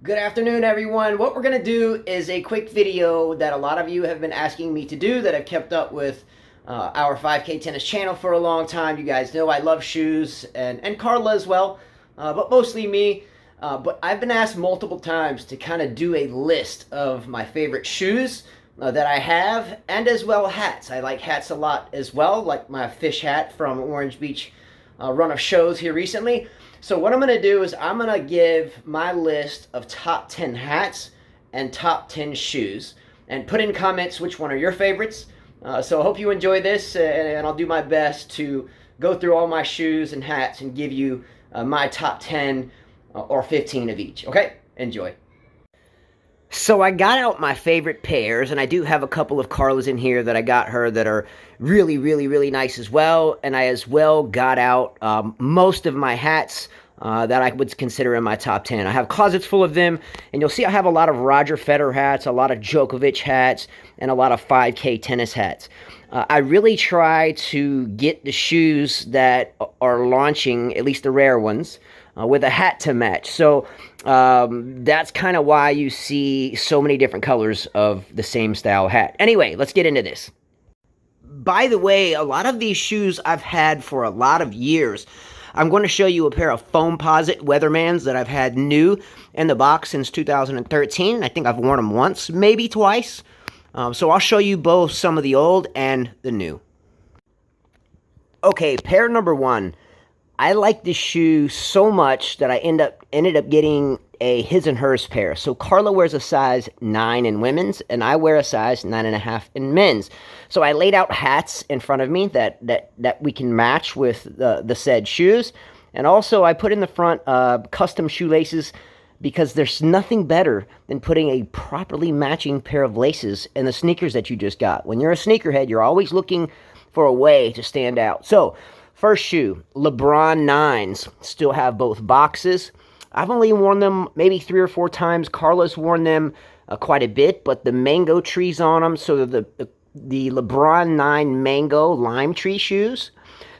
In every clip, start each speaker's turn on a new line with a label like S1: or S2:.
S1: Good afternoon, everyone. What we're going to do is a quick video that a lot of you have been asking me to do, that I've kept up with our 5K tennis channel for a long time. You guys know I love shoes, and Carla as well, but mostly me. But I've been asked multiple times to kind of do a list of my favorite shoes that I have, and as well hats. I like hats a lot as well, like my fish hat from Orange Beach run of shows here recently. So what I'm going to do is I'm going to give my list of top 10 hats and top 10 shoes, and put in comments which one are your favorites. So I hope you enjoy this, and I'll do my best to go through all my shoes and hats and give you my top 10 or 15 of each. Okay? Enjoy. So I got out my favorite pairs, and I do have a couple of Carlas in here that I got her that are really, really, really nice as well. And I as well got out most of my hats that I would consider in my top 10. I have closets full of them, and you'll see I have a lot of Roger Federer hats, a lot of Djokovic hats, and a lot of 5K tennis hats. I really try to get the shoes that are launching, at least the rare ones, with a hat to match. So that's kind of why you see so many different colors of the same style hat. Anyway, let's get into this. By the way, a lot of these shoes I've had for a lot of years. I'm going to show you a pair of Foamposite Weathermans that I've had new in the box since 2013. I think I've worn them once, maybe twice. So I'll show you both some of the old and the new. Okay, pair number one. I like this shoe so much that I ended up getting a his and hers pair. So Carla wears a size 9 in women's, and I wear a size 9.5 in men's. So I laid out hats in front of me that we can match with the said shoes. And also I put in the front custom shoelaces, because there's nothing better than putting a properly matching pair of laces in the sneakers that you just got. When you're a sneakerhead, you're always looking for a way to stand out. So first shoe, Lebron Nines. Still have both boxes. I've only worn them maybe 3 or 4 times. Carla's worn them quite a bit, but the mango trees on them, so the LeBron 9 mango lime tree shoes.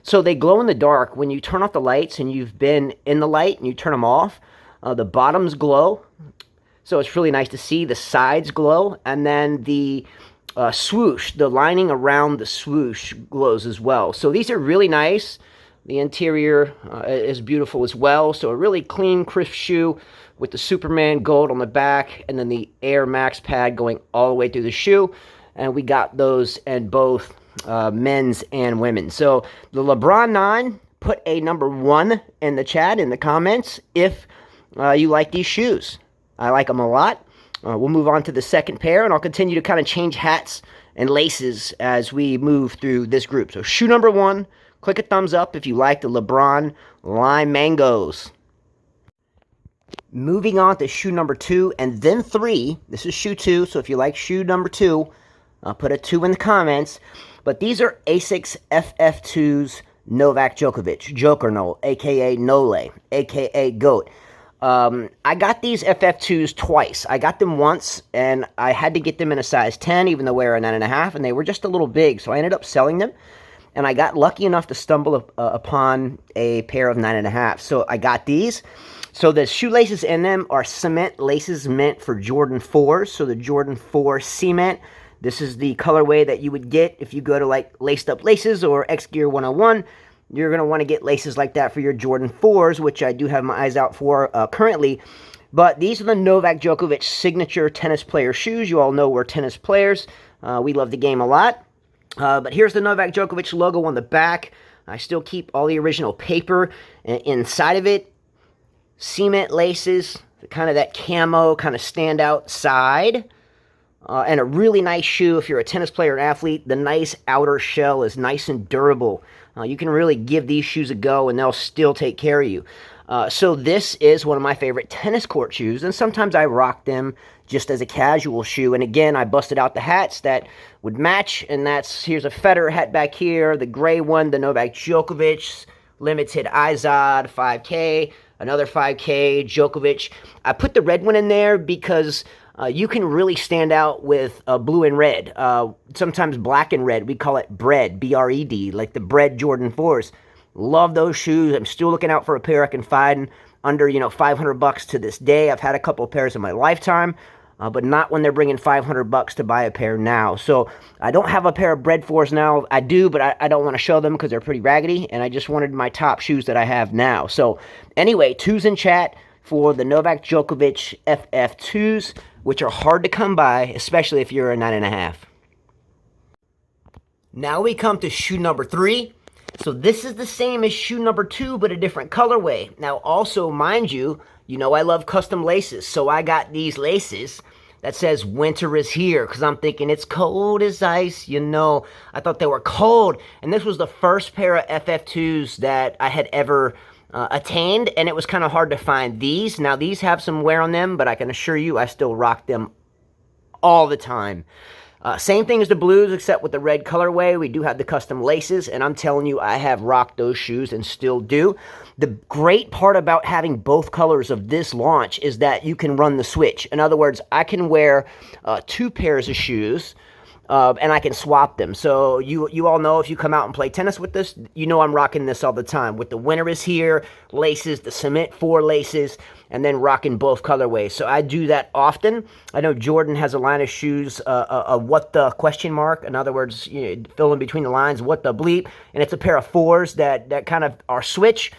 S1: So they glow in the dark. When you turn off the lights and you've been in the light and you turn them off, the bottoms glow. So it's really nice to see. The sides glow, and then the swoosh, the lining around the swoosh glows as well. So these are really nice. The interior is beautiful as well. So a really clean, crisp shoe with the Superman gold on the back, and then the Air Max pad going all the way through the shoe. And we got those in both men's and women's. So the LeBron 9, put a number 1 in the chat, in the comments, if you like these shoes. I like them a lot. We'll move on to the second pair, and I'll continue to kind of change hats and laces as we move through this group. So shoe number 1, click a thumbs up if you like the LeBron Lime Mangoes. Moving on to shoe number 2, and then 3. This is shoe 2, so if you like shoe number 2, put a 2 in the comments. But these are Asics FF2s Novak Djokovic, Jokerno, a.k.a. Nole, a.k.a. GOAT. I got these FF2s twice. I got them once, and I had to get them in a size 10, even though they were a 9.5, and they were just a little big, so I ended up selling them. And I got lucky enough to stumble upon a pair of 9.5. So I got these. So the shoelaces in them are cement laces meant for Jordan 4s. So the Jordan 4 cement. This is the colorway that you would get if you go to like Laced Up Laces or X Gear 101. You're going to want to get laces like that for your Jordan 4s, which I do have my eyes out for currently. But these are the Novak Djokovic signature tennis player shoes. You all know we're tennis players. We love the game a lot. But here's the Novak Djokovic logo on the back. I still keep all the original paper inside of it. Cement laces, kind of that camo, kind of standout side. And a really nice shoe if you're a tennis player or an athlete. The nice outer shell is nice and durable. You can really give these shoes a go, and they'll still take care of you. So this is one of my favorite tennis court shoes, and sometimes I rock them just as a casual shoe. And again, I busted out the hats that would match, and here's a Federer hat back here, the gray one, the Novak Djokovic limited Izod 5K, another 5K Djokovic. I put the red one in there because you can really stand out with blue and red, sometimes black and red. We call it bread, B-R-E-D, like the bread Jordan 4s. Love those shoes. I'm still looking out for a pair I can find under, you know, 500 bucks to this day. I've had a couple of pairs in my lifetime, but not when they're bringing 500 bucks to buy a pair now. So I don't have a pair of Bred 4s now. I do, but I don't want to show them because they're pretty raggedy, and I just wanted my top shoes that I have now. So anyway, 2s in chat for the Novak Djokovic FF2s, which are hard to come by, especially if you're a 9.5. Now we come to shoe number 3. So this is the same as shoe number 2, but a different colorway. Now also, mind you, you know I love custom laces, so I got these laces that says winter is here, because I'm thinking it's cold as ice, you know. I thought they were cold, and this was the first pair of FF2s that I had ever attained, and it was kind of hard to find these. Now these have some wear on them, but I can assure you I still rock them all the time. Same thing as the blues, except with the red colorway. We do have the custom laces, and I'm telling you, I have rocked those shoes and still do. The great part about having both colors of this launch is that you can run the switch. In other words, I can wear 2 pairs of shoes, and I can swap them. So you all know, if you come out and play tennis with this, you know I'm rocking this all the time. With the winter is here, laces, the Cement 4 laces, and then rocking both colorways. So I do that often. I know Jordan has a line of shoes, what the question mark. In other words, you know, fill in between the lines, what the bleep. And it's a pair of 4s that kind of are switch.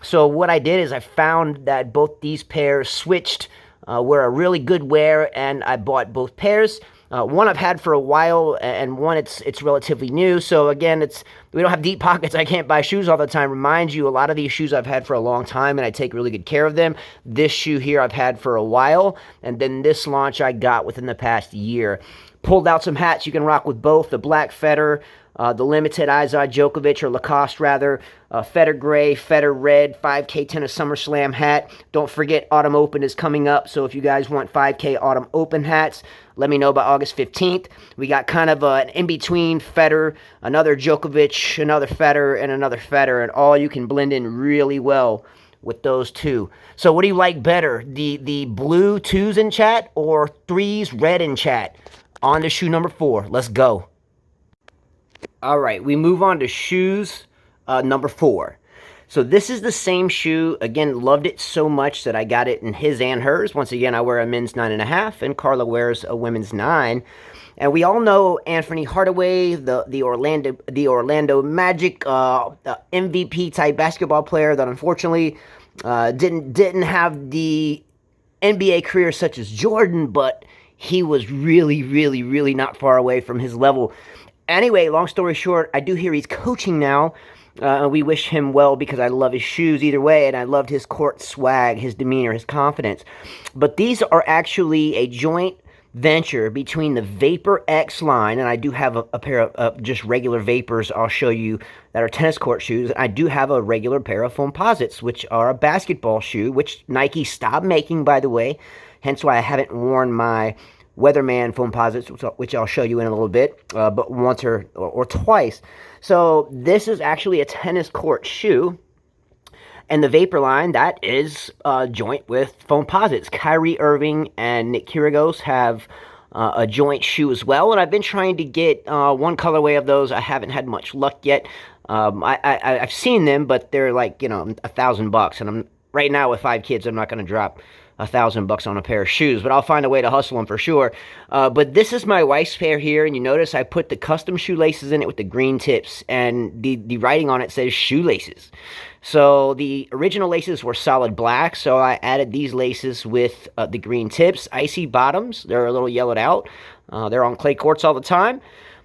S1: So what I did is I found that both these pairs switched, were a really good wear, and I bought both pairs. One I've had for a while, and one it's relatively new. So again, we don't have deep pockets. I can't buy shoes all the time. Remind you, a lot of these shoes I've had for a long time, and I take really good care of them. This shoe here I've had for a while, and then this launch I got within the past year. Pulled out some hats you can rock with both. The black Federer, the limited Izod Djokovic, or Lacoste rather, Federer gray, Federer red, 5K Tennis SummerSlam hat. Don't forget Autumn Open is coming up, so if you guys want 5K Autumn Open hats, let me know by August 15th. We got kind of an in-between Federer, another Djokovic, another Federer, and another Federer, and all you can blend in really well with those two. So what do you like better, the blue 2s in chat or 3s red in chat? On to shoe number 4. Let's go. All right, we move on to shoes number 4. So this is the same shoe. Again, loved it so much that I got it in his and hers. Once again, I wear a men's 9.5, and Carla wears a women's 9. And we all know Anthony Hardaway, the Orlando Magic MVP type basketball player that unfortunately didn't have the NBA career such as Jordan, but he was really, really, really not far away from his level. Anyway, long story short, I do hear he's coaching now. We wish him well because I love his shoes either way, and I loved his court swag, his demeanor, his confidence. But these are actually a joint venture between the Vapor X line, and I do have a pair of just regular Vapors I'll show you that are tennis court shoes. I do have a regular pair of Foamposites, which are a basketball shoe, which Nike stopped making, by the way, hence why I haven't worn my Weatherman Foamposites, which I'll show you in a little bit, but once or twice. So this is actually a tennis court shoe, and the Vapor line, that is joint with Foamposites. Kyrie Irving and Nick Kyrgios have a joint shoe as well, and I've been trying to get one colorway of those. I haven't had much luck yet. I've seen them, but they're like, you know, $1,000, and I'm right now with 5 kids, I'm not going to drop $1,000 on a pair of shoes, but I'll find a way to hustle them for sure. But this is my wife's pair here, and you notice I put the custom shoelaces in it with the green tips, and the writing on it says shoelaces. So the original laces were solid black, so I added these laces with the green tips. Icy bottoms, they're a little yellowed out. They're on clay courts all the time.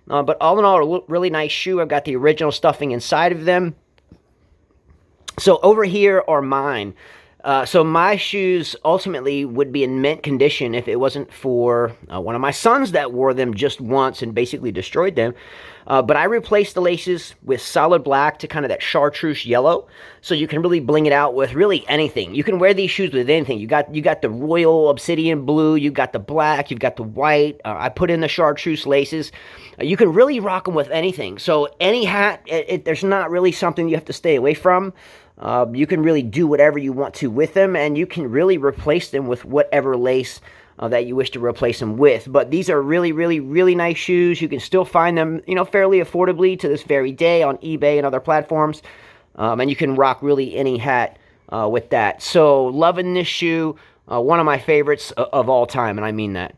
S1: But all in all, a really nice shoe. I've got the original stuffing inside of them. So over here are mine. So my shoes ultimately would be in mint condition if it wasn't for one of my sons that wore them just once and basically destroyed them. But I replaced the laces with solid black to kind of that chartreuse yellow, so you can really bling it out with really anything. You can wear these shoes with anything. You got the royal obsidian blue, you got the black, you've got the white. I put in the chartreuse laces. You can really rock them with anything. So any hat, there's not really something you have to stay away from. You can really do whatever you want to with them, and you can really replace them with whatever lace that you wish to replace them with. But these are really, really, really nice shoes. You can still find them, you know, fairly affordably to this very day on eBay and other platforms. And you can rock really any hat with that. So loving this shoe, one of my favorites of all time, and I mean that.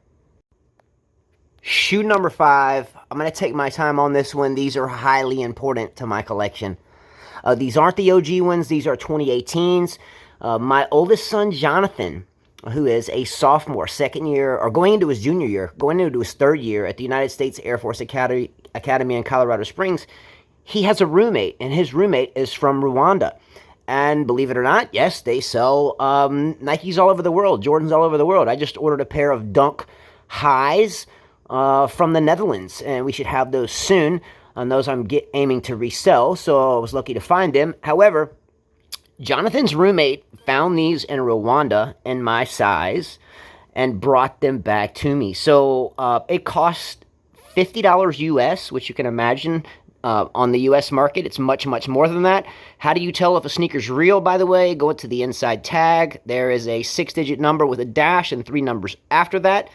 S1: Shoe number 5. I'm going to take my time on this one. These are highly important to my collection. These aren't the OG ones. These are 2018s. My oldest son, Jonathan, who is a sophomore, second year, or going into his junior year, going into his third year at the United States Air Force Academy in Colorado Springs, he has a roommate, and his roommate is from Rwanda. And believe it or not, yes, they sell Nikes all over the world, Jordans all over the world. I just ordered a pair of Dunk Highs from the Netherlands, and we should have those soon. And those I'm aiming to resell, so I was lucky to find them. However, Jonathan's roommate found these in Rwanda in my size and brought them back to me. So it cost $50 US, which you can imagine on the US market, it's much, much more than that. How do you tell if a sneaker's real, by the way? Go to the inside tag. There is a 6-digit number with a dash and 3 numbers after that.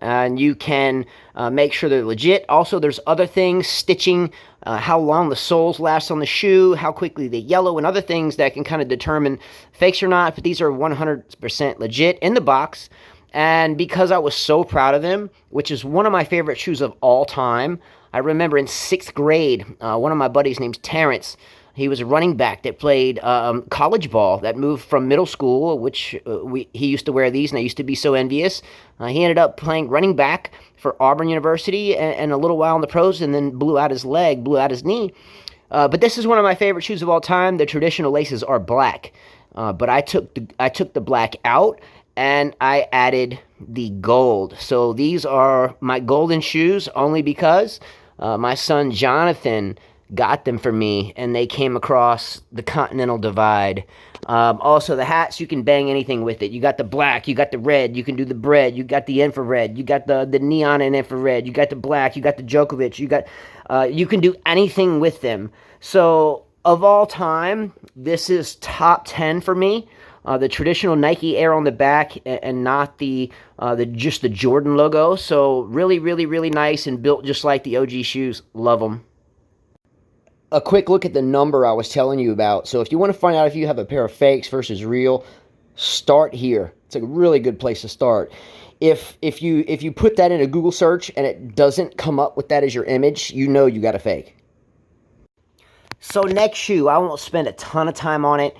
S1: And you can make sure they're legit. Also, there's other things, stitching, how long the soles last on the shoe, how quickly they yellow, and other things that can kind of determine fakes or not. But these are 100% legit in the box. And because I was so proud of them, which is one of my favorite shoes of all time, I remember in 6th grade, one of my buddies named Terrence, he was a running back that played college ball, that moved from middle school, which he used to wear these, and I used to be so envious. He ended up playing running back for Auburn University and a little while in the pros, and then blew out his leg, blew out his knee. But this is one of my favorite shoes of all time. The traditional laces are black, but I took the black out, and I added the gold. So these are my golden shoes only because my son Jonathan got them for me, and they came across the Continental Divide. Also, the hats, you can bang anything with it. You got the black, you got the red, you can do the bread, you got the infrared, you got the neon and infrared, you got the black, you got the Djokovic, you can do anything with them. So, of all time, this is top 10 for me. The traditional Nike Air on the back and not the just the Jordan logo. So, really, really, really nice and built just like the OG shoes. Love them. A quick look at the number I was telling you about. So if you want to find out if you have a pair of fakes versus real, start here. It's a really good place to start. If you put that in a Google search and it doesn't come up with that as your image, you know you got a fake. So next shoe, I won't spend a ton of time on it.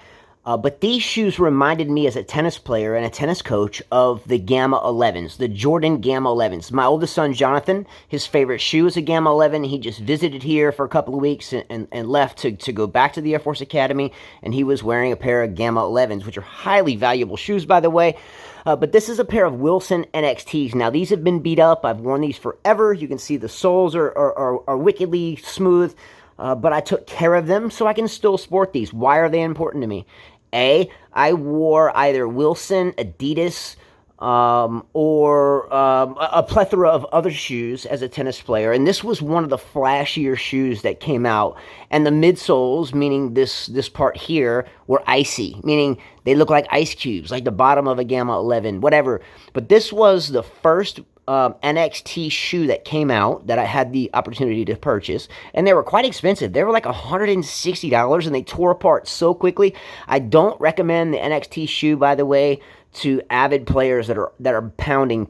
S1: But these shoes reminded me as a tennis player and a tennis coach of the Gamma 11s, the Jordan Gamma 11s. My oldest son, Jonathan, his favorite shoe is a Gamma 11. He just visited here for a couple of weeks and left to go back to the Air Force Academy, and he was wearing a pair of Gamma 11s, which are highly valuable shoes, by the way. But this is a pair of Wilson NXTs. Now, these have been beat up. I've worn these forever. You can see the soles are wickedly smooth, but I took care of them so I can still sport these. Why are they important to me? I wore either Wilson, Adidas, or a plethora of other shoes as a tennis player, and this was one of the flashier shoes that came out. And the midsoles, meaning this part here, were icy, meaning they look like ice cubes, like the bottom of a Gamma 11, whatever. But this was the first NXT shoe that came out that I had the opportunity to purchase, and they were quite expensive. They were like $160, and they tore apart so quickly. I don't recommend the NXT shoe, by the way, to avid players that are pounding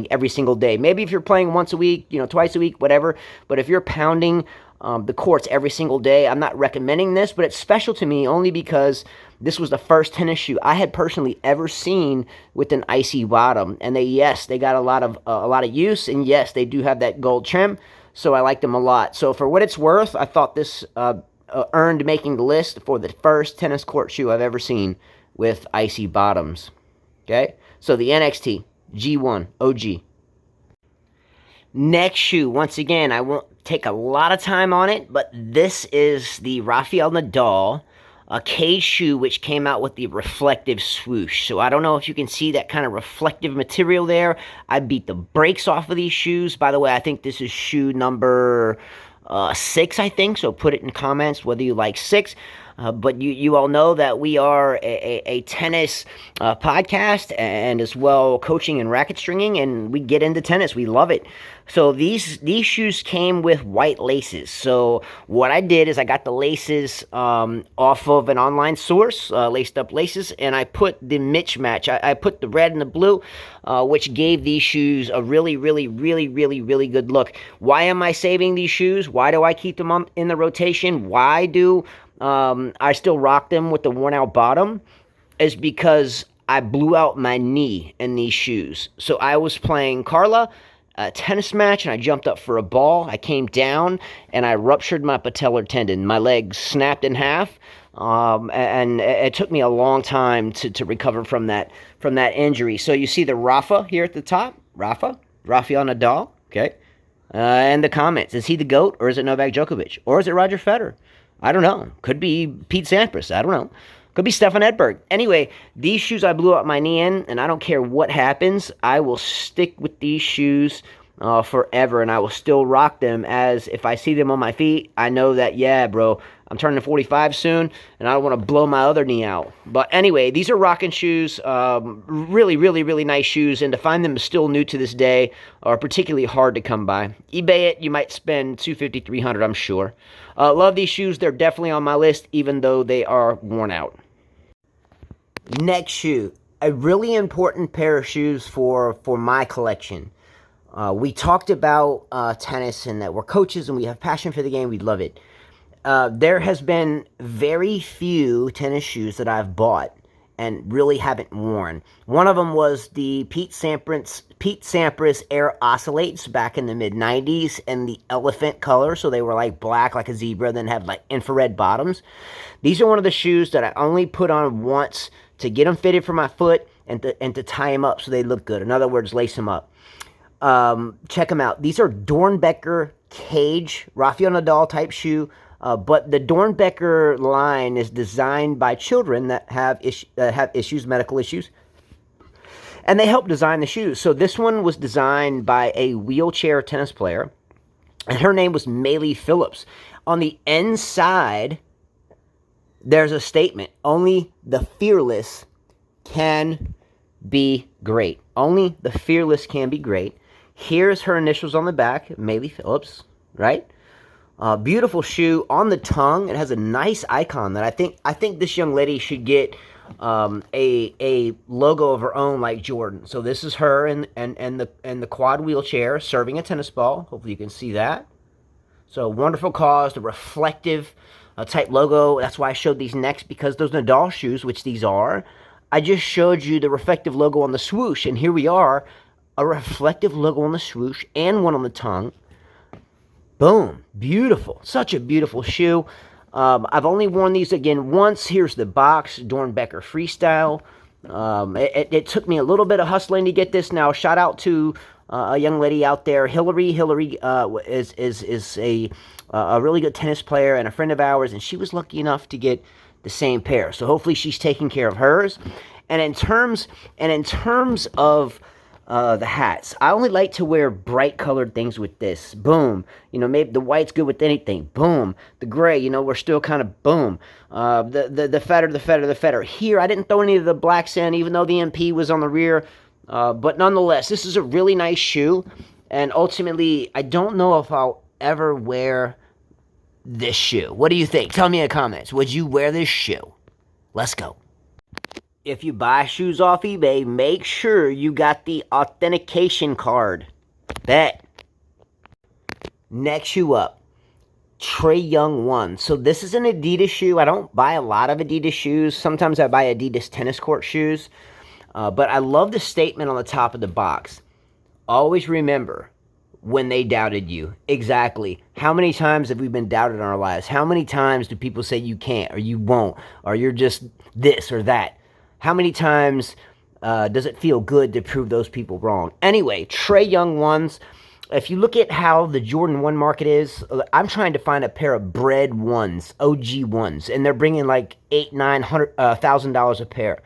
S1: every single day. Maybe if you're playing once a week, twice a week, whatever. But if you're pounding the courts every single day, I'm not recommending this, but it's special to me only because this was the first tennis shoe I had personally ever seen with an icy bottom. And they got a lot of use, and yes, they do have that gold trim, so I liked them a lot. So for what it's worth, I thought this earned making the list for the first tennis court shoe I've ever seen with icy bottoms. Okay, so the NXT G1 OG. Next shoe, once again, I won't take a lot of time on it, but this is the Rafael Nadal cage shoe, which came out with the reflective swoosh. So I don't know if you can see that kind of reflective material there. I beat the brakes off of these shoes. By the way, I think this is shoe number 6, I think. So put it in comments whether you like 6. But you all know that we are a tennis podcast, and as well coaching and racket stringing, and we get into tennis. We love it. So these shoes came with white laces. So what I did is I got the laces off of an online source, laced up laces, and I put the mismatch. I put the red and the blue, which gave these shoes a really, really, really, really, really good look. Why am I saving these shoes? Why do I keep them in the rotation? Why do I still rock them with the worn out bottom? Is because I blew out my knee in these shoes. So I was playing Carla, a tennis match, and I jumped up for a ball. I came down and I ruptured my patellar tendon. My leg snapped in half, and it took me a long time to recover from that injury. So you see the Rafa here at the top, Rafael Nadal, okay, and the comments: is he the GOAT, or is it Novak Djokovic, or is it Roger Federer? I don't know. Could be Pete Sampras. I don't know. Could be Stefan Edberg. Anyway, these shoes I blew out my knee in, and I don't care what happens. I will stick with these shoes forever, and I will still rock them. As if I see them on my feet, I know that, yeah, bro, I'm turning 45 soon, and I don't want to blow my other knee out. But anyway, these are rocking shoes. Really, really, really nice shoes, and to find them still new to this day are particularly hard to come by. eBay it, you might spend $250, $300, I'm sure. Love these shoes. They're definitely on my list, even though they are worn out. Next shoe, a really important pair of shoes for my collection. We talked about tennis and that we're coaches and we have passion for the game. We love it. There has been very few tennis shoes that I've bought and really haven't worn. One of them was the Pete Sampras Air Oscillates back in the mid-90s in the elephant color. So they were like black, like a zebra, then had like infrared bottoms. These are one of the shoes that I only put on once to get them fitted for my foot and to tie them up so they look good. In other words, lace them up. Check them out. These are Dornbecker Cage, Rafael Nadal type shoe. But the Dornbecker line is designed by children that have issues, medical issues, and they help design the shoes. So this one was designed by a wheelchair tennis player, and her name was Maylee Phillips. On the inside, there's a statement: only the fearless can be great. Only the fearless can be great. Here's her initials on the back, Maylee Phillips, right? Beautiful shoe. On the tongue, it has a nice icon that I think this young lady should get a logo of her own like Jordan. So this is her and the quad wheelchair serving a tennis ball. Hopefully you can see that. So wonderful cause, the reflective type logo. That's why I showed these next, because those Nadal shoes, which these are, I just showed you the reflective logo on the swoosh, and here we are, a reflective logo on the swoosh and one on the tongue. Boom. Beautiful. Such a beautiful shoe. I've only worn these again once. Here's the box, Dornbecker Freestyle. It took me a little bit of hustling to get this. Now, shout out to a young lady out there, Hillary. Hillary is a really good tennis player and a friend of ours, and she was lucky enough to get the same pair. So hopefully she's taking care of hers. And in terms of the hats, I only like to wear bright colored things with this. Boom. You know, maybe the white's good with anything. Boom. The gray, you know, we're still kind of boom. The feather. Here, I didn't throw any of the blacks in, even though the MP was on the rear. But nonetheless, this is a really nice shoe. And ultimately, I don't know if I'll ever wear this shoe. What do you think? Tell me in the comments. Would you wear this shoe? Let's go. If you buy shoes off eBay, make sure you got the authentication card. Bet. Next shoe up, Trey Young 1. So this is an Adidas shoe. I don't buy a lot of Adidas shoes. Sometimes I buy Adidas tennis court shoes. But I love the statement on the top of the box. Always remember when they doubted you. Exactly. How many times have we been doubted in our lives? How many times do people say you can't, or you won't, or you're just this or that? How many times does it feel good to prove those people wrong? Anyway, Trey Young 1s. If you look at how the Jordan 1 market is, I'm trying to find a pair of bred 1s, OG 1s, and they're bringing like $8,000-$9,000 a pair.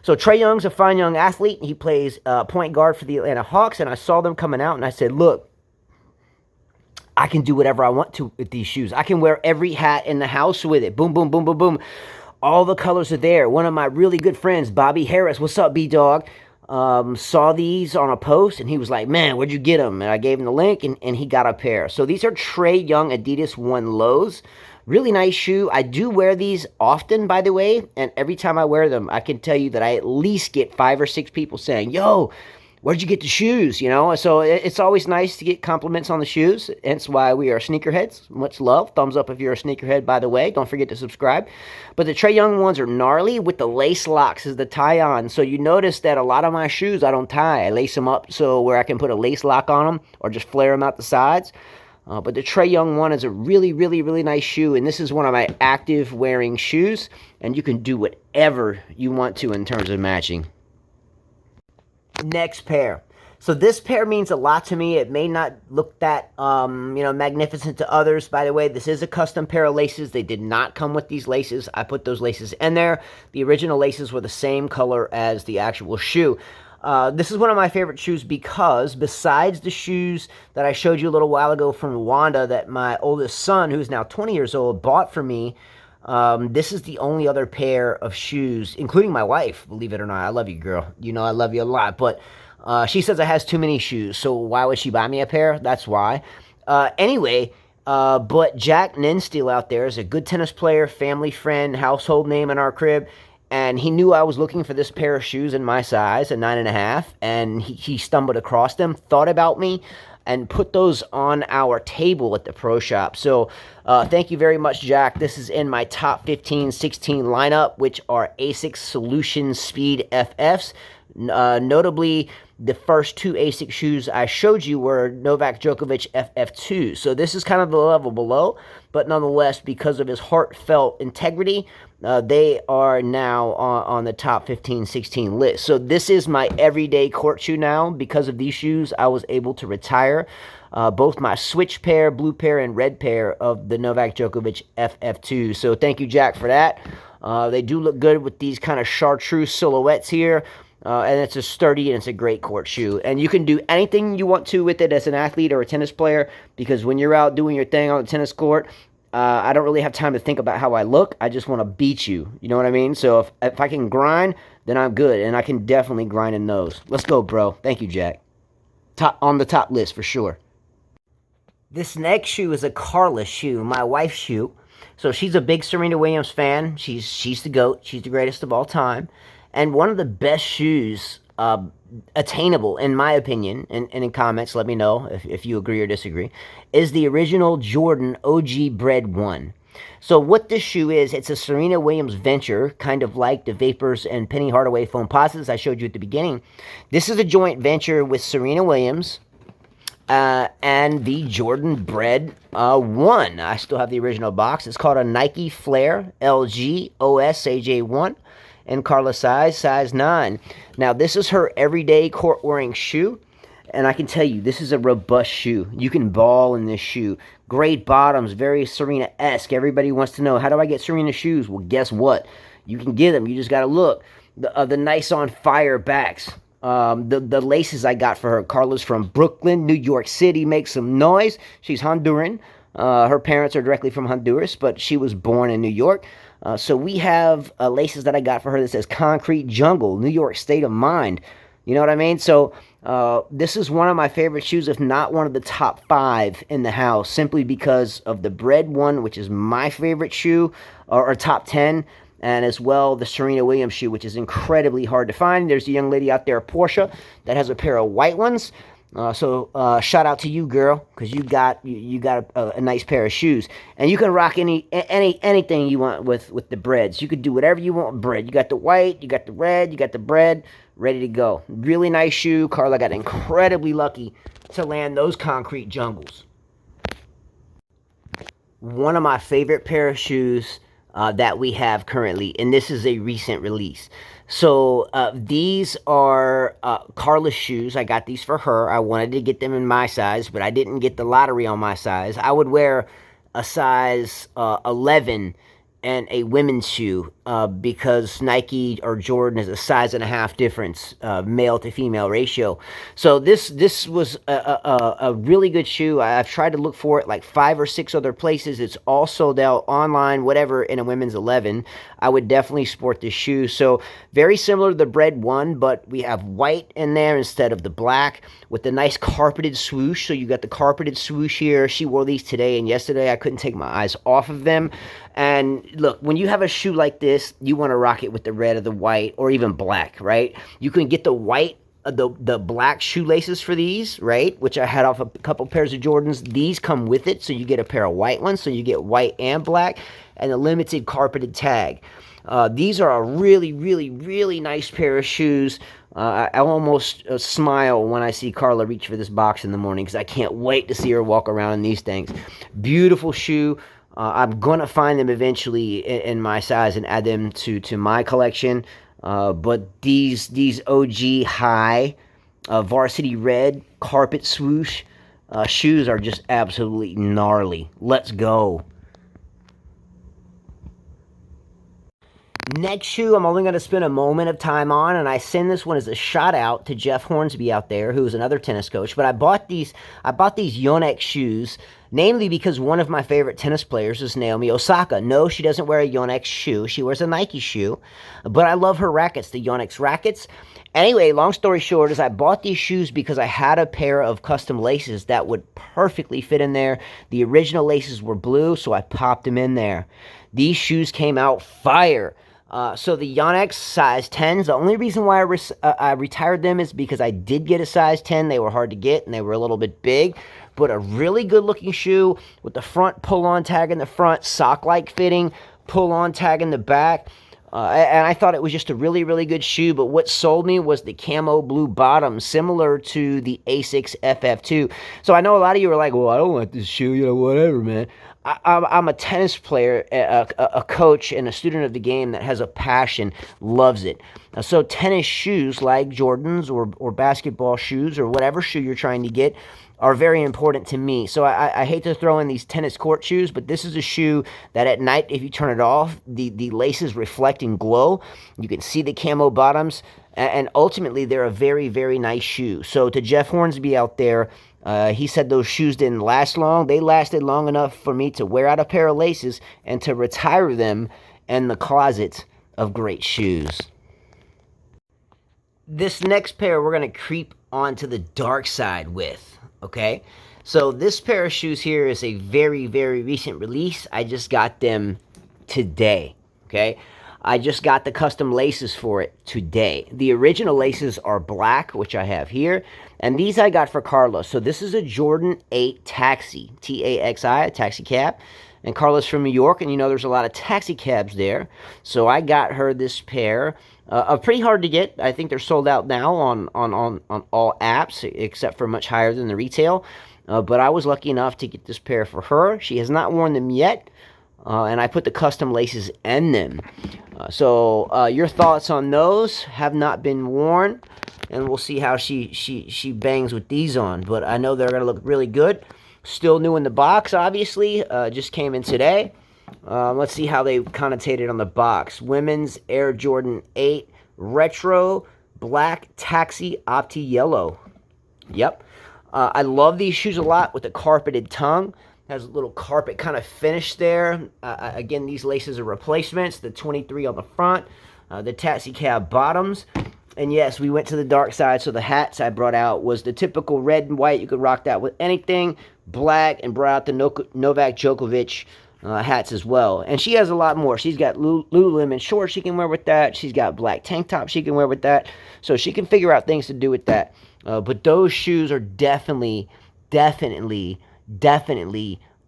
S1: So Trey Young's a fine young athlete. He plays point guard for the Atlanta Hawks, and I saw them coming out, and I said, look, I can do whatever I want to with these shoes. I can wear every hat in the house with it. Boom, boom, boom, boom, boom. All the colors are there. One of my really good friends, Bobby Harris, what's up, B-Dog, saw these on a post, and he was like, man, where'd you get them? And I gave him the link, and he got a pair. So these are Trey Young Adidas 1 Lows. Really nice shoe. I do wear these often, by the way, and every time I wear them, I can tell you that I at least get 5 or 6 people saying, yo, where'd you get the shoes, you know? So it's always nice to get compliments on the shoes. Hence why we are sneakerheads. Much love. Thumbs up if you're a sneakerhead, by the way. Don't forget to subscribe. But the Trey Young ones are gnarly with the lace locks as the tie-on. So you notice that a lot of my shoes, I don't tie. I lace them up so where I can put a lace lock on them or just flare them out the sides. But the Trey Young one is a really, really, really nice shoe. And this is one of my active wearing shoes. And you can do whatever you want to in terms of matching. Next pair. So this pair means a lot to me. It may not look that, magnificent to others. By the way, this is a custom pair of laces. They did not come with these laces. I put those laces in there. The original laces were the same color as the actual shoe. This is one of my favorite shoes because besides the shoes that I showed you a little while ago from Wanda that my oldest son, who's now 20 years old, bought for me, this is the only other pair of shoes, including my wife, believe it or not. I love you, girl. You know I love you a lot. But she says I has too many shoes, so why would she buy me a pair? That's why. Anyway, but Jack Ninsteel out there is a good tennis player, family friend, household name in our crib. And he knew I was looking for this pair of shoes in my size, a 9.5, and he stumbled across them, thought about me, and put those on our table at the pro shop. So thank you very much, Jack. This is in my top 15, 16 lineup, which are Asics Solution Speed FFs. Notably, the first 2 Asics shoes I showed you were Novak Djokovic FF2. So this is kind of the level below, but nonetheless, because of his heartfelt integrity, they are now on the top 15, 16 list. So this is my everyday court shoe now. Because of these shoes, I was able to retire both my switch pair, blue pair, and red pair of the Novak Djokovic FF2. So thank you, Jack, for that. They do look good with these kind of chartreuse silhouettes here. And it's a sturdy and it's a great court shoe. And you can do anything you want to with it as an athlete or a tennis player, because when you're out doing your thing on the tennis court, I don't really have time to think about how I look. I just want to beat you. You know what I mean? So if I can grind, then I'm good. And I can definitely grind in those. Let's go, bro. Thank you, Jack. On the top list for sure. This next shoe is a Carla shoe, my wife's shoe. So she's a big Serena Williams fan. She's the GOAT. She's the greatest of all time. And one of the best shoes attainable, in my opinion, and in comments, let me know if you agree or disagree, is the original Jordan OG Bred 1. So what this shoe is, it's a Serena Williams venture, kind of like the Vapors and Penny Hardaway Foamposites I showed you at the beginning. This is a joint venture with Serena Williams and the Jordan Bred 1. I still have the original box. It's called a Nike Flare LG OS AJ1. And Carla size 9. Now, this is her everyday court-wearing shoe, and I can tell you, this is a robust shoe. You can ball in this shoe. Great bottoms, very Serena-esque. Everybody wants to know, how do I get Serena shoes? Well, guess what? You can get them. You just got to look. The nice on-fire backs. The laces I got for her. Carla's from Brooklyn, New York City. Make some noise. She's Honduran. Her parents are directly from Honduras, but she was born in New York. So we have laces that I got for her that says Concrete Jungle, New York State of Mind. You know what I mean? So this is one of my favorite shoes, if not one of the top 5 in the house, simply because of the Bred 1, which is my favorite shoe, or top 10, and as well the Serena Williams shoe, which is incredibly hard to find. There's a young lady out there, Portia, that has a pair of white ones. So shout out to you, girl, because you got a nice pair of shoes, and you can rock anything you want with the Breds. You could do whatever you want with Bred. You got the white, you got the red, you got the Bred, ready to go. Really nice shoe. Carla got incredibly lucky to land those Concrete Jungles. One of my favorite pair of shoes that we have currently, and this is a recent release. So these are Carla's shoes. I got these for her. I wanted to get them in my size, but I didn't get the lottery on my size. I would wear a size 11 and a women's shoe because Nike or Jordan is a size and a half difference, male to female ratio. So this was a really good shoe. I've tried to look for it like 5 or 6 other places. It's all sold out online, whatever, in a women's 11. I would definitely sport this shoe. So very similar to the Bread 1, but we have white in there instead of the black with the nice carpeted swoosh. So you got the carpeted swoosh here. She wore these today and yesterday. I couldn't take my eyes off of them. And look, when you have a shoe like this, you want to rock it with the red or the white or even black, right? You can get the white, the black shoelaces for these, right? Which I had off a couple pairs of Jordans. These come with it, so you get a pair of white ones. So you get white and black and a limited carpeted tag. These are a really, really, really nice pair of shoes. I almost smile when I see Carla reach for this box in the morning because I can't wait to see her walk around in these things. Beautiful shoe. I'm going to find them eventually in my size and add them to my collection. But these OG high varsity red carpet swoosh shoes are just absolutely gnarly. Let's go. Next shoe I'm only going to spend a moment of time on, and I send this one as a shout out to Jeff Hornsby out there, who's another tennis coach. But I bought these Yonex shoes, namely because one of my favorite tennis players is Naomi Osaka. No, she doesn't wear a Yonex shoe. She wears a Nike shoe, but I love her rackets, the Yonex rackets. Anyway, long story short is I bought these shoes because I had a pair of custom laces that would perfectly fit in there. The original laces were blue, so I popped them in there. These shoes came out fire. So the Yonex size 10s, the only reason why I retired them is because I did get a size 10. They were hard to get, and they were a little bit big. But a really good-looking shoe with the front pull-on tag in the front, sock-like fitting, pull-on tag in the back. And I thought it was just a really, really good shoe. But what sold me was the camo blue bottom, similar to the Asics FF2. So I know a lot of you are like, well, I don't want this shoe, whatever, man. I'm a tennis player, a coach, and a student of the game that has a passion, loves it. So tennis shoes like Jordans or basketball shoes or whatever shoe you're trying to get are very important to me. So I hate to throw in these tennis court shoes, but this is a shoe that at night, if you turn it off, the laces reflect and glow. You can see the camo bottoms, and ultimately they're a very, very nice shoe. So to Jeff Hornsby out there, he said those shoes didn't last long. They lasted long enough for me to wear out a pair of laces and to retire them in the closet of great shoes. This next pair we're going to creep onto the dark side with, okay? So this pair of shoes here is a very, very recent release. I just got them today, okay? I just got the custom laces for it today. The original laces are black, which I have here. And these I got for Carla. So this is a Jordan 8 Taxi, T-A-X-I, a taxi cab. And Carla's from New York, and there's a lot of taxi cabs there. So I got her this pair. Pretty hard to get. I think they're sold out now on all apps, except for much higher than the retail. But I was lucky enough to get this pair for her. She has not worn them yet. And I put the custom laces in them. So your thoughts on those have not been worn, and we'll see how she bangs with these on. But I know they're going to look really good. Still new in the box, obviously. Just came in today. Let's see how they connotated on the box. Women's Air Jordan 8 Retro Black Taxi Opti Yellow. Yep. I love these shoes a lot with the carpeted tongue. Has a little carpet kind of finish there. Again, these laces are replacements. The 23 on the front, the taxi cab bottoms. And yes, we went to the dark side, so the hats I brought out was the typical red and white. You could rock that with anything. Black, and brought out the Novak Djokovic hats as well. And she has a lot more. She's got Lululemon shorts she can wear with that. She's got black tank tops she can wear with that. So she can figure out things to do with that. But those shoes are definitely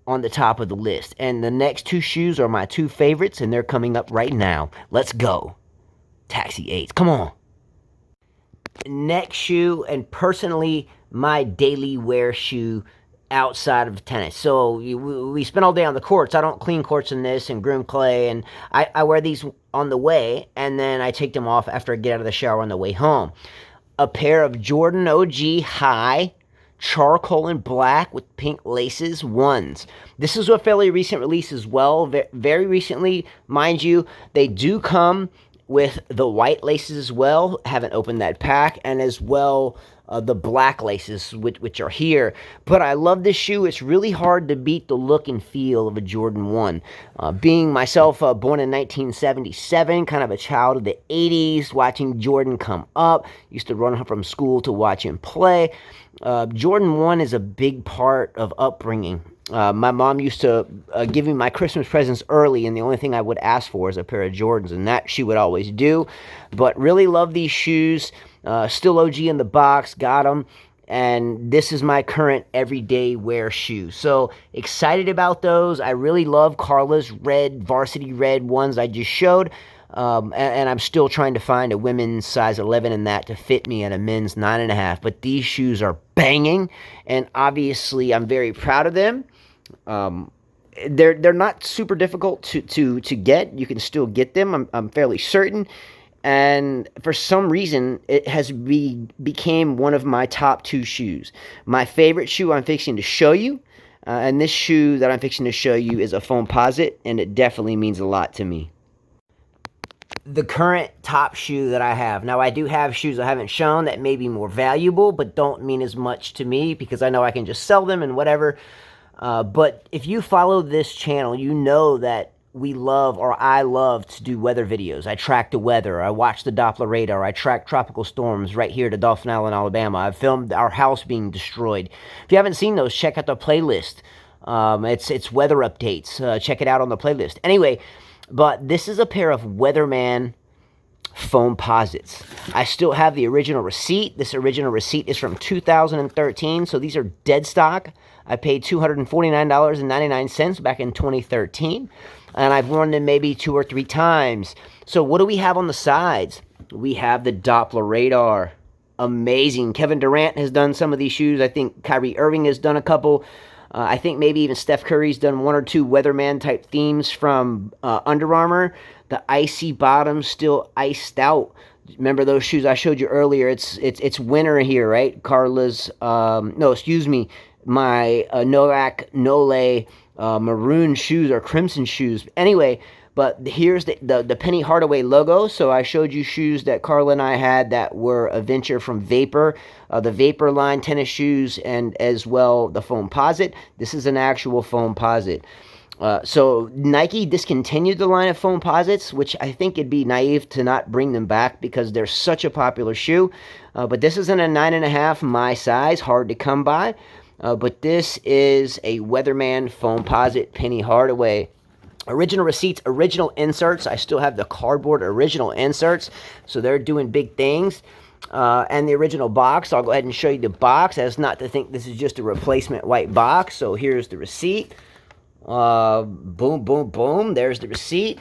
S1: on the top of the list. And the next two shoes are my two favorites, and they're coming up right now. Let's go. Taxi 8s. Come on. Next shoe, and personally, my daily wear shoe outside of tennis. So we spend all day on the courts. I don't clean courts in this and groom clay, and I wear these on the way, and then I take them off after I get out of the shower on the way home. A pair of Jordan OG High charcoal and black with pink laces ones. This is a fairly recent release as well. Very recently, mind you. They do come with the white laces as well. Haven't opened that pack. And as well, the black laces, which are here. But I love this shoe. It's really hard to beat the look and feel of a Jordan 1. Being myself born in 1977, kind of a child of the 80s, watching Jordan come up. Used to run from school to watch him play. Jordan 1 is a big part of upbringing. My mom used to give me my Christmas presents early, and the only thing I would ask for is a pair of Jordans, and that she would always do. But really love these shoes. Still OG in the box, got them. And this is my current everyday wear shoe. So excited about those. I really love Carla's red, varsity red ones I just showed. And I'm still trying to find a women's size 11 in that to fit me at a men's 9.5. But these shoes are banging, and obviously I'm very proud of them. They're not super difficult to get. You can still get them. I'm fairly certain. And for some reason, it has became one of my top 2 shoes. My favorite shoe I'm fixing to show you, and this shoe that I'm fixing to show you is a Foamposite, and it definitely means a lot to me. The current top shoe that I have. Now, I do have shoes I haven't shown that may be more valuable, but don't mean as much to me because I know I can just sell them and whatever. But if you follow this channel, you know that I love to do weather videos. I track the weather. I watch the Doppler radar. I track tropical storms right here to Dauphin Island, Alabama. I've filmed our house being destroyed. If you haven't seen those, check out the playlist. It's weather updates. Check it out on the playlist. Anyway, but this is a pair of Weatherman Foamposites. I still have the original receipt. This original receipt is from 2013, so these are dead stock. I paid $249.99 back in 2013, and I've worn them maybe 2 or 3 times. So what do we have on the sides? We have the Doppler radar. Amazing. Kevin Durant has done some of these shoes. I think Kyrie Irving has done a couple. I think maybe even Steph Curry's done 1 or 2 Weatherman type themes from Under Armour. The icy bottoms still iced out. Remember those shoes I showed you earlier? It's winter here, right? Carla's, no, excuse me, my Novak Nole maroon shoes or crimson shoes. Anyway, but here's the Penny Hardaway logo. So I showed you shoes that Carla and I had that were a venture from Vapor, the Vapor line tennis shoes, and as well the Foamposite. This is an actual Foamposite. So Nike discontinued the line of Foamposites, which I think it'd be naive to not bring them back because they're such a popular shoe. But this isn't a 9.5 my size, hard to come by. But this is a Weatherman Foamposite Penny Hardaway. Original receipts, original inserts. I still have the cardboard original inserts, so they're doing big things. And the original box. I'll go ahead and show you the box. That's not to think this is just a replacement white box. So here's the receipt. Boom, boom, boom. There's the receipt.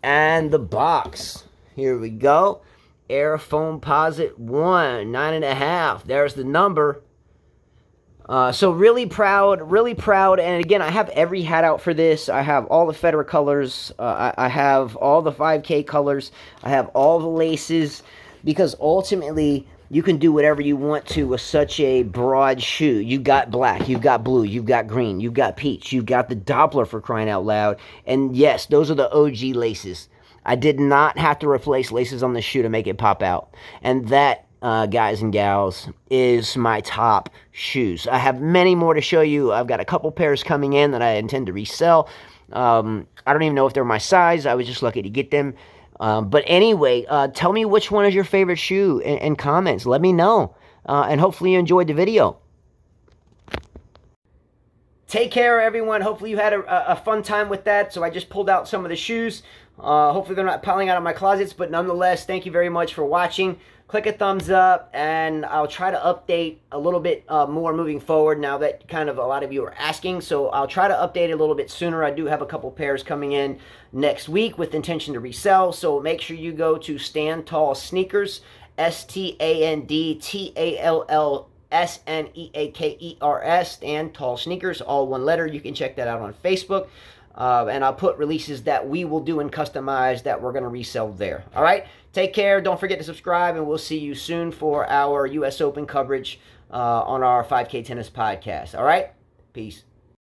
S1: And the box. Here we go. Air Foamposite 1, 9.5. There's the number. So really proud, and again, I have every hat out for this. I have all the Federer colors, I have all the 5K colors, I have all the laces, because ultimately, you can do whatever you want to with such a broad shoe. You've got black, you've got blue, you've got green, you've got peach, you've got the Doppler for crying out loud, and yes, those are the OG laces. I did not have to replace laces on the shoe to make it pop out, and that, guys and gals, is my top shoes. I have many more to show you. I've got a couple pairs coming in that I intend to resell. I don't even know if they're my size. I was just lucky to get them. But anyway, tell me which one is your favorite shoe in comments. Let me know. And hopefully you enjoyed the video. Take care, everyone. Hopefully you had a fun time with that. So I just pulled out some of the shoes. Hopefully they're not piling out of my closets. But nonetheless, thank you very much for watching. Click a thumbs up, and I'll try to update a little bit more moving forward now that kind of a lot of you are asking. So I'll try to update a little bit sooner. I do have a couple pairs coming in next week with intention to resell. So make sure you go to Stand Tall Sneakers, STANDTALLSNEAKERS, Stand Tall Sneakers, all one letter. You can check that out on Facebook. And I'll put releases that we will do and customize that we're going to resell there. All right? Take care. Don't forget to subscribe, and we'll see you soon for our U.S. Open coverage on our 5K Tennis podcast. All right? Peace.